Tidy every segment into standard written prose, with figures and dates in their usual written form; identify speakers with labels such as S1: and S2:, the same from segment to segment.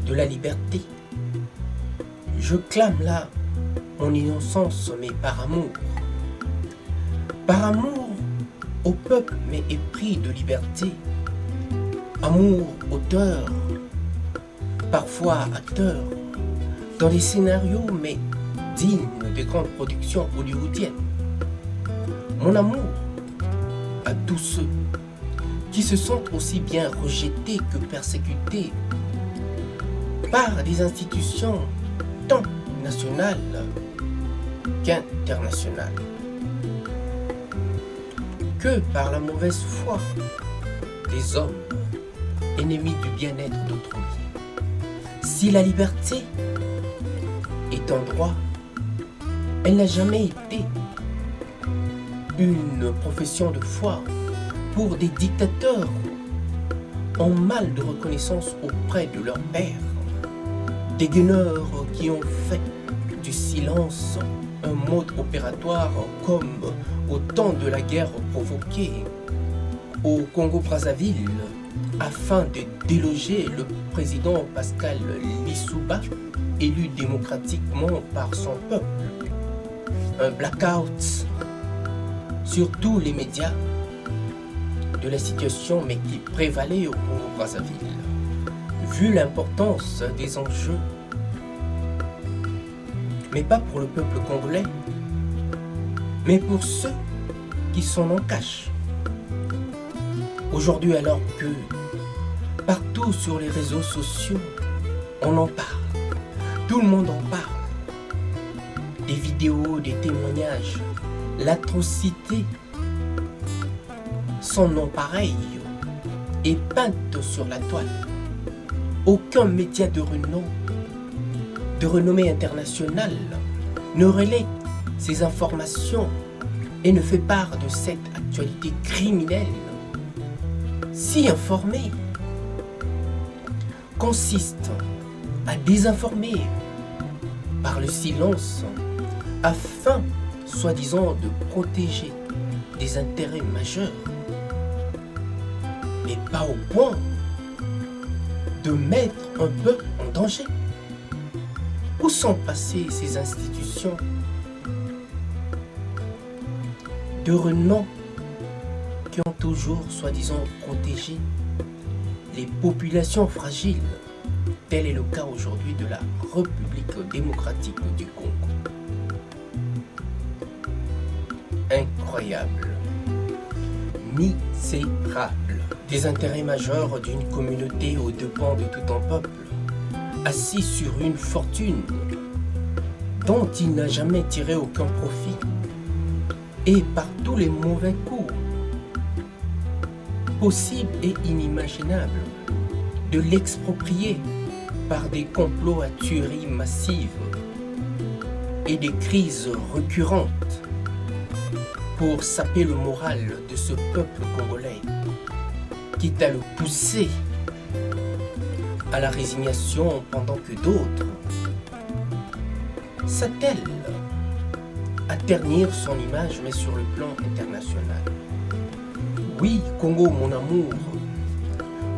S1: de la liberté. Je clame là mon innocence, mais par amour. Par amour au peuple, mais épris de liberté. Amour auteur, parfois acteur, dans des scénarios, mais dignes de grandes productions hollywoodiennes. Mon amour à tous ceux qui se sentent aussi bien rejetés que persécutés par des institutions tant nationales qu'internationales, que par la mauvaise foi des hommes ennemis du bien-être d'autrui. Si la liberté est un droit, elle n'a jamais été une profession de foi pour des dictateurs en mal de reconnaissance auprès de leurs pairs, des gueneurs qui ont fait du silence un mode opératoire comme au temps de la guerre provoquée au Congo-Brazzaville afin de déloger le président Pascal Lissouba, élu démocratiquement par son peuple. Un blackout sur tous les médias de la situation, mais qui prévalait au Congo-Brazzaville. Vu l'importance des enjeux, mais pas pour le peuple congolais, mais pour ceux qui s'en en cachent. Aujourd'hui, alors que partout sur les réseaux sociaux, on en parle, tout le monde en parle, des vidéos, des témoignages, l'atrocité sans nom pareil est peinte sur la toile. Aucun média de renommée internationale, ne relaie ces informations et ne fait part de cette actualité criminelle. Si informer consiste à désinformer par le silence afin, soi-disant, de protéger des intérêts majeurs, mais pas au point de mettre un peuple en danger. Où sont passées ces institutions de renom qui ont toujours, soi-disant, protégé les populations fragiles? Tel est le cas aujourd'hui de la République démocratique du Congo. Incroyable, misérable, des intérêts majeurs d'une communauté aux dépens de tout un peuple, assis sur une fortune dont il n'a jamais tiré aucun profit, et par tous les mauvais coups possibles et inimaginables, de l'exproprier par des complots à tuerie massive et des crises récurrentes pour saper le moral de ce peuple congolais, quitte à le pousser à la résignation pendant que d'autres s'attellent à ternir son image, mais sur le plan international. Oui, Congo, mon amour,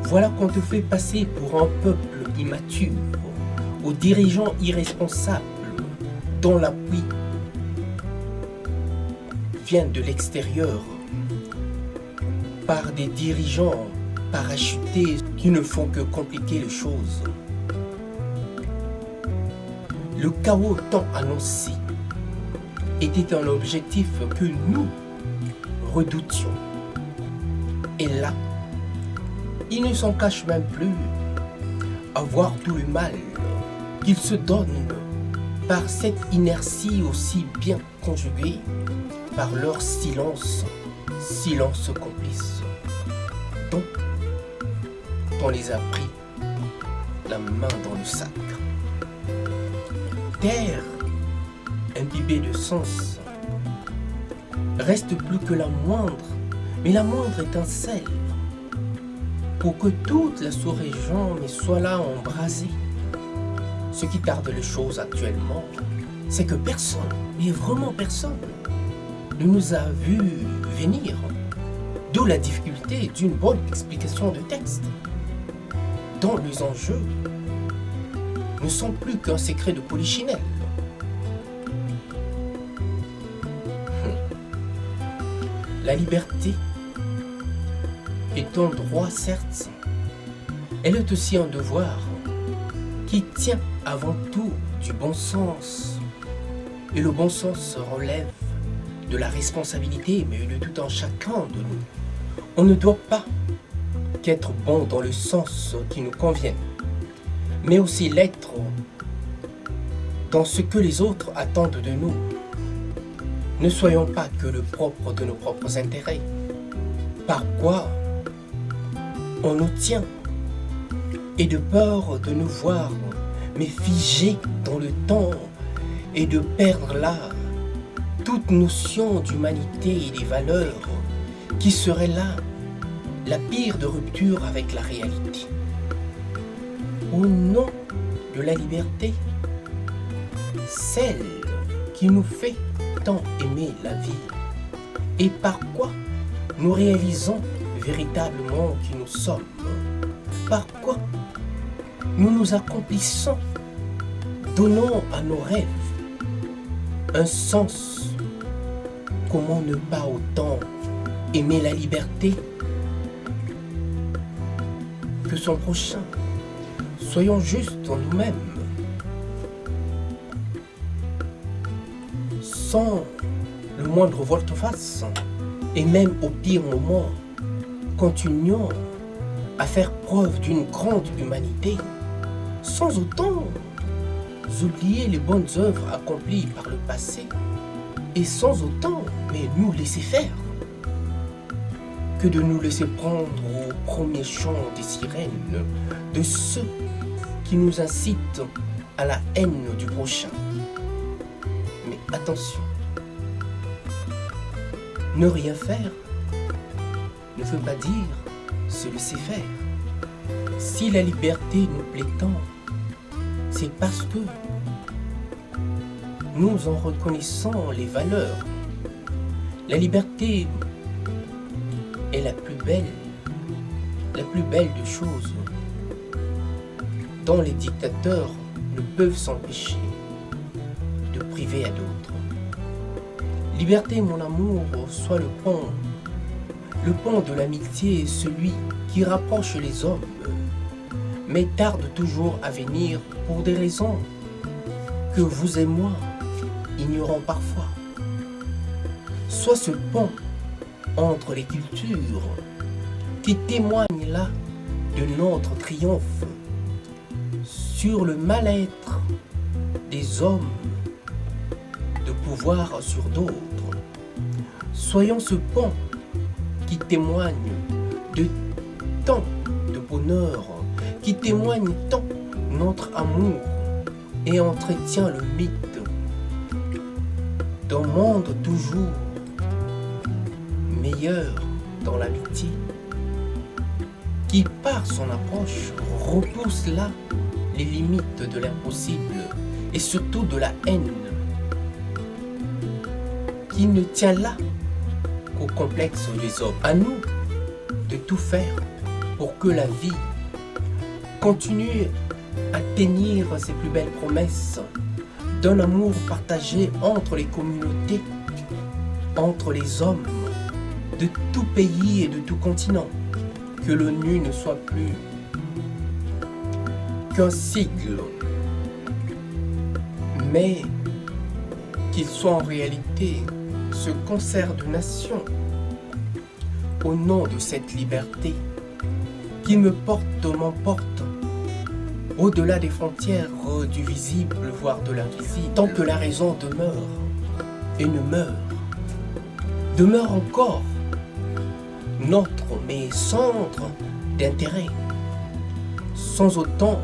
S1: voilà qu'on te fait passer pour un peuple immature, aux dirigeants irresponsables dont l'appui vient de l'extérieur, par des dirigeants parachutés qui ne font que compliquer les choses. Le chaos tant annoncé était un objectif que nous redoutions. Et là, ils ne s'en cachent même plus à voir tout le mal qu'ils se donnent par cette inertie aussi bien conjuguée par leur silence complice. Donc, on les a pris la main dans le sac. Terre imbibée de sens reste plus que la moindre étincelle pour que toute la sous-région soit là embrasée. Ce qui tarde les choses actuellement, c'est que personne, mais vraiment personne, ne nous a vu venir. D'où la difficulté d'une bonne explication de texte, dont les enjeux ne sont plus qu'un secret de polichinelle. La liberté est un droit, certes. Elle est aussi un devoir qui tient avant tout du bon sens. Et le bon sens relève de la responsabilité, mais de tout un chacun de nous. On ne doit pas qu'être bon dans le sens qui nous convient, mais aussi l'être dans ce que les autres attendent de nous. Ne soyons pas que le propre de nos propres intérêts, par quoi on nous tient, et de peur de nous voir, mais figés dans le temps, et de perdre là toute notion d'humanité et des valeurs qui serait là la pire de rupture avec la réalité. Au nom de la liberté, celle qui nous fait tant aimer la vie, et par quoi nous réalisons véritablement qui nous sommes, par quoi nous nous accomplissons, donnons à nos rêves un sens. Comment ne pas autant aimer la liberté que son prochain? Soyons justes en nous-mêmes, sans le moindre volte-face, et même au pire moment, continuons à faire preuve d'une grande humanité, sans autant oublier les bonnes œuvres accomplies par le passé, et sans autant, mais nous laisser faire, que de nous laisser prendre au premier chant des sirènes, de ceux qui nous incitent à la haine du prochain. Mais attention, ne rien faire ne veut pas dire se laisser faire. Si la liberté nous plaît tant, c'est parce que nous en reconnaissons les valeurs. La liberté est la plus belle des choses dont les dictateurs ne peuvent s'empêcher de priver à d'autres. Liberté, mon amour, soit le pont de l'amitié, celui qui rapproche les hommes, mais tarde toujours à venir pour des raisons que vous et moi ignorons parfois. Soit ce pont entre les cultures qui témoigne là de notre triomphe sur le mal-être des hommes de pouvoir sur d'autres. Soyons ce pont qui témoigne de tant de bonheur, qui témoigne tant notre amour et entretient le mythe d'un monde toujours meilleur dans l'amitié, qui par son approche repousse là les limites de l'impossible et surtout de la haine, qui ne tient là qu'au complexe des hommes. À nous de tout faire pour que la vie continue à tenir ses plus belles promesses d'un amour partagé entre les communautés, entre les hommes de tout pays et de tout continent. Que l'ONU ne soit plus qu'un sigle, mais qu'il soit en réalité ce concert de nations au nom de cette liberté qui m'emporte au-delà des frontières du visible, voire de l'invisible, tant que la raison demeure et ne meurt. Demeure encore notre, mais centre d'intérêt, sans autant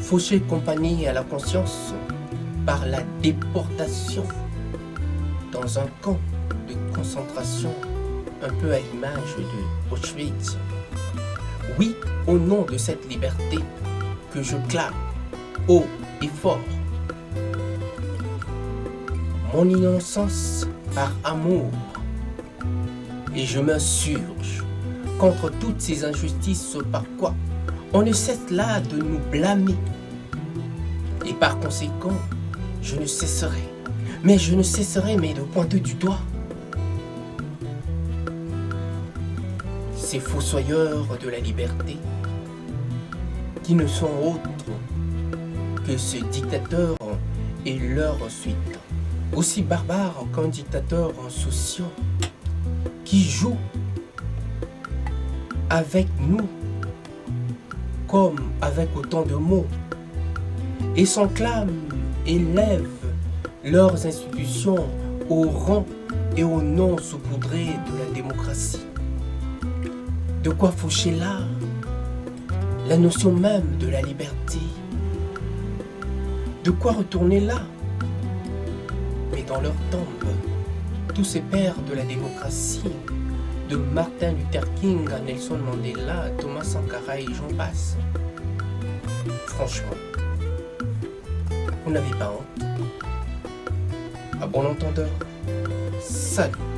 S1: faucher compagnie à la conscience par la déportation dans un camp de concentration un peu à l'image de Auschwitz. Oui, au nom de cette liberté que je clame haut et fort, mon innocence par amour, et je m'insurge contre toutes ces injustices par quoi On ne cesse là de nous blâmer. Et par conséquent, je ne cesserai de pointer du doigt ces fossoyeurs de la liberté qui ne sont autres que ce dictateur et leur suite, aussi barbare qu'un dictateur insouciant qui joue avec nous comme avec autant de mots et s'enclament et lèvent leurs institutions au rang et au nom saupoudré de la démocratie. De quoi faucher là la notion même de la liberté. De quoi retourner là. Mais dans leur tombe, tous ces pères de la démocratie, de Martin Luther King à Nelson Mandela, à Thomas Sankara et j'en passe. Franchement, vous n'avez pas honte. À bon entendeur, salut.